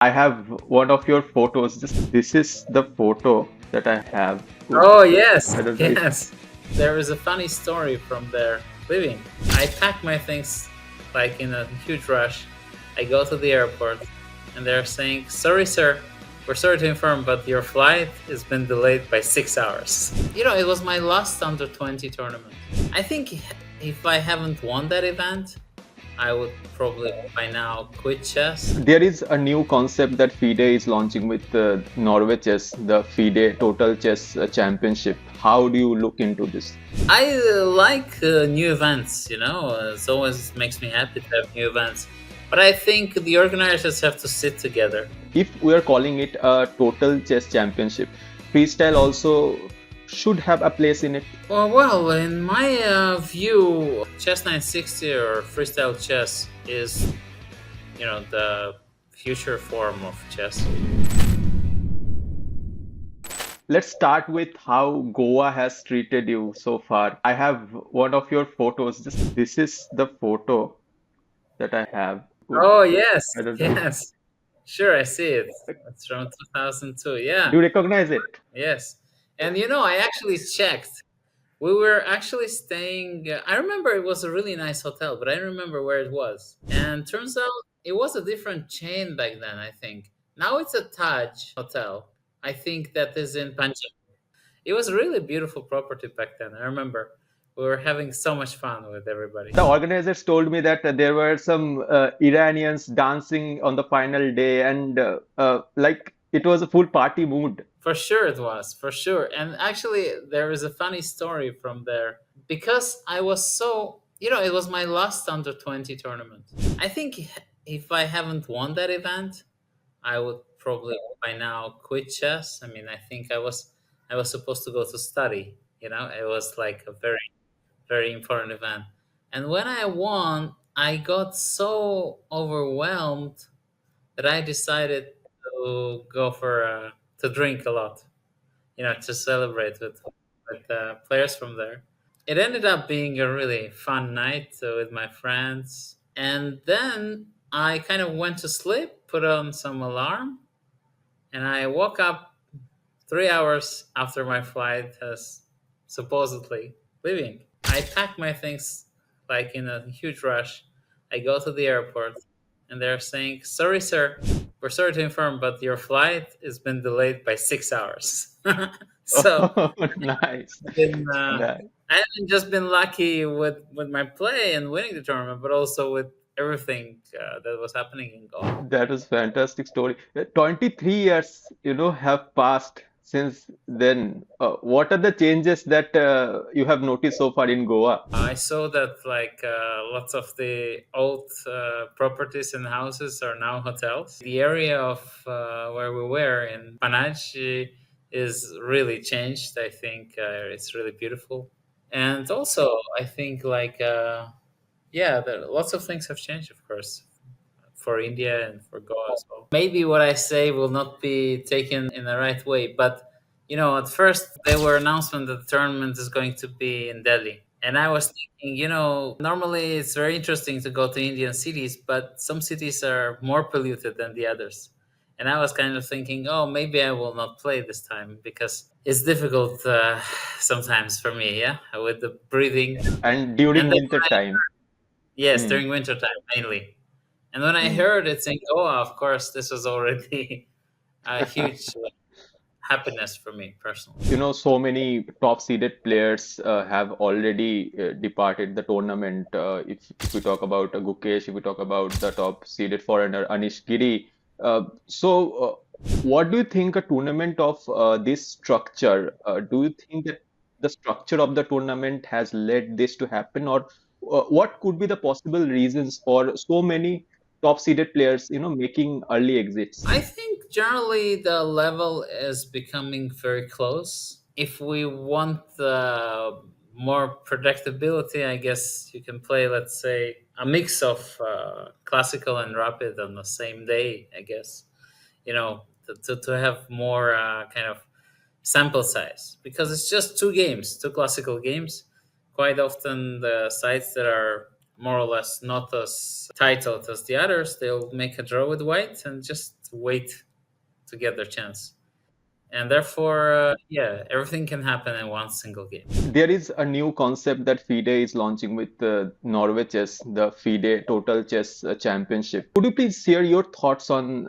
I have one of your photos. This is the photo that I have. Oh, yes, I don't know if yes. There is a funny story from there living. I pack my things like in a huge rush. I go to the airport and they're saying, "Sorry, sir, we're sorry to inform, but your flight has been delayed by 6 hours." It was my last under 20 tournament. I think if I haven't won that event, I would probably by now quit chess. there is a new concept that FIDE is launching with Norway Chess, the FIDE Total Chess Championship. How do you look into this? I like new events, it always makes me happy to have new events. But I think the organizers have to sit together. If we are calling it a Total Chess Championship, freestyle also should have a place in it. Well, in my view, Chess 960 or freestyle chess is, the future form of chess. Let's start with how Goa has treated you so far. I have one of your photos. This is the photo that I have. Oh, yes, I don't know if yes. Sure, I see it. It's from 2002. do Yeah, you recognize it? yes. And I actually checked. We were actually staying. I remember it was a really nice hotel, but I don't remember where it was. And turns out it was a different chain back then, I think. Now it's a Taj hotel. I think that is in Punjab. It was a really beautiful property back then. I remember we were having so much fun with everybody. The organizers told me that there were some Iranians dancing on the final day, and like it was a full party mood. For sure it was, for sure. And actually there is a funny story from there because I was so, it was my last under 20 tournament. I think if I haven't won that event, I would probably by now quit chess. I mean, I think I was supposed to go to study, It was like a very very important event. And when I won, I got so overwhelmed that I decided to go for to drink a lot, to celebrate with players from there. It ended up being a really fun night with my friends, and then I kind of went to sleep, put on some alarm, and I woke up 3 hours after my flight has supposedly leaving. I pack my things like in a huge rush. I go to the airport and they're saying, "Sorry, sir, we're sorry to inform, but your flight has been delayed by 6 hours." So Oh, nice. been, Nice. I haven't just been lucky with my play and winning the tournament, but also with everything that was happening in Goa. That is fantastic story. 23 years, have passed since then. What are the changes that you have noticed so far in Goa? I saw that like lots of the old properties and houses are now hotels. The area of where we were in Panaj is really changed. I think it's really beautiful, and also I think like yeah, lots of things have changed, of course, for India and for Goa as well. Maybe what I say will not be taken in the right way, but at first there were announcements that the tournament is going to be in Delhi. And I was thinking, normally it's very interesting to go to Indian cities, but some cities are more polluted than the others. And I was kind of thinking, oh, maybe I will not play this time because it's difficult sometimes for me, yeah, with the breathing. And And during then, winter time. yes, Hmm. during winter time mainly. And when I Hmm. heard it's in Goa, of course, this was already a huge happiness for me personally. So many top seeded players have already departed the tournament. If we talk about Gukesh, if we talk about the top seeded foreigner Anish Giri. What do you think a tournament of this structure? Do you think that the structure of the tournament has led this to happen, or what could be the possible reasons for so many top seeded players, making early exits? I think generally the level is becoming very close. If we want more predictability, I guess you can play, let's say, a mix of classical and rapid on the same day, I guess, to have more kind of sample size because it's just two games, two classical games. Quite often, the sites that are more or less not as titled as the others, they'll make a draw with white and just wait to get their chance. And therefore, yeah, everything can happen in one single game. There is a new concept that FIDE is launching with Norway Chess, the FIDE Total Chess Championship. Could you please share your thoughts on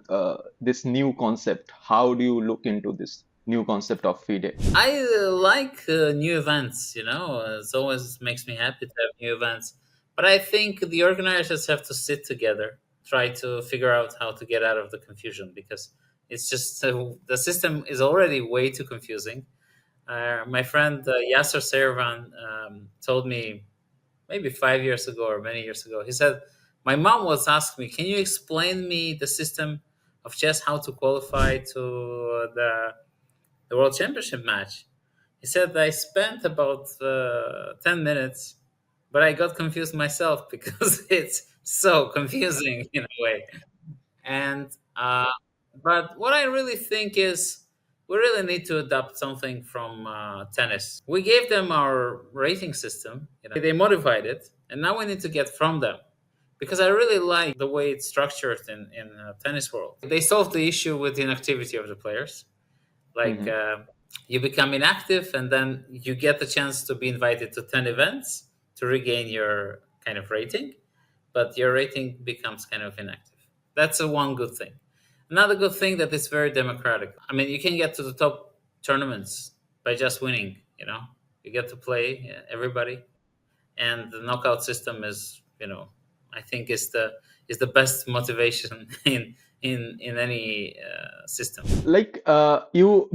this new concept? How do you look into this new concept of FIDE? I like new events, you know, it always makes me happy to have new events. But I think the organizers have to sit together, try to figure out how to get out of the confusion because it's just the system is already way too confusing. My friend Yasser Servan told me maybe 5 years ago or many years ago. He said, "My mom was asking me, can you explain me the system of chess, how to qualify to the World Championship match?" He said, "I spent about 10 minutes, but I got confused myself because it's so confusing in a way." And but what I really think is we really need to adopt something from tennis. We gave them our rating system, you know, they modified it, and now we need to get from them because I really like the way it's structured in tennis world. They solved the issue with the inactivity of the players. Like Mhm. you become inactive, and then you get the chance to be invited to 10 events to regain your kind of rating, but your rating becomes kind of inactive. That's a one good thing. Another good thing that it's very democratic. I mean, you can get to the top tournaments by just winning. You know, you get to play everybody, and the knockout system is, you know, I think is the best motivation in any system. Like you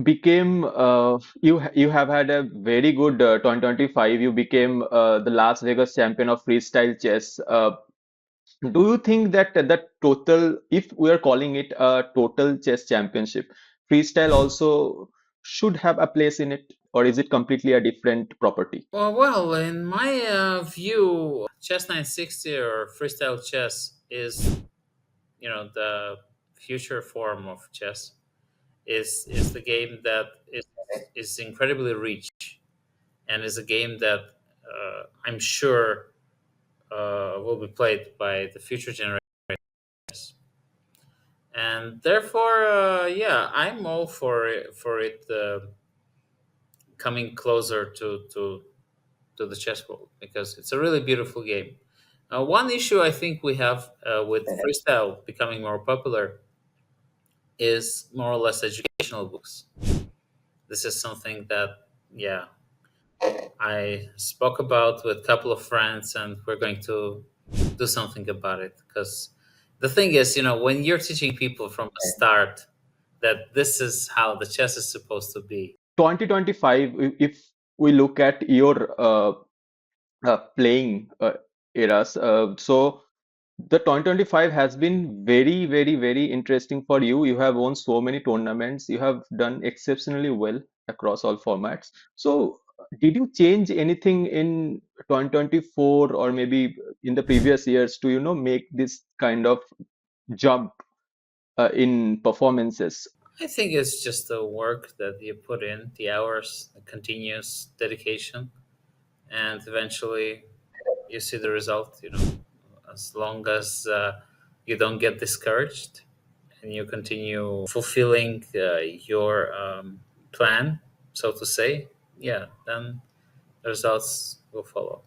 have had a very good 2025. You became the Las Vegas champion of freestyle chess. Do you think that the total, if we are calling it a total chess championship, freestyle also should have a place in it, or is it completely a different property? Well, in my view, chess 960 or freestyle chess is, you know, the future form of chess. Is the game that is incredibly rich and is a game that I'm sure will be played by the future generations. And therefore, yeah, I'm all for it coming closer to the chess world because it's a really beautiful game. One issue I think we have with freestyle becoming more popular is more or less educational books. This is something that, yeah, I spoke about with a couple of friends, and we're going to do something about it. Because the thing is, you know, when you're teaching people from the start that this is how the chess is supposed to be. 2025, if we look at your playing eras, so the 2025 has been very, very, very interesting for you. You have won so many tournaments. You have done exceptionally well across all formats. So, did you change anything in 2024 or maybe in the previous years to, make this kind of jump in performances? I think it's just the work that you put in, the hours, the continuous dedication, and eventually you see the result. You know, as long as you don't get discouraged and you continue fulfilling your plan, so to say, yeah, then the results will follow.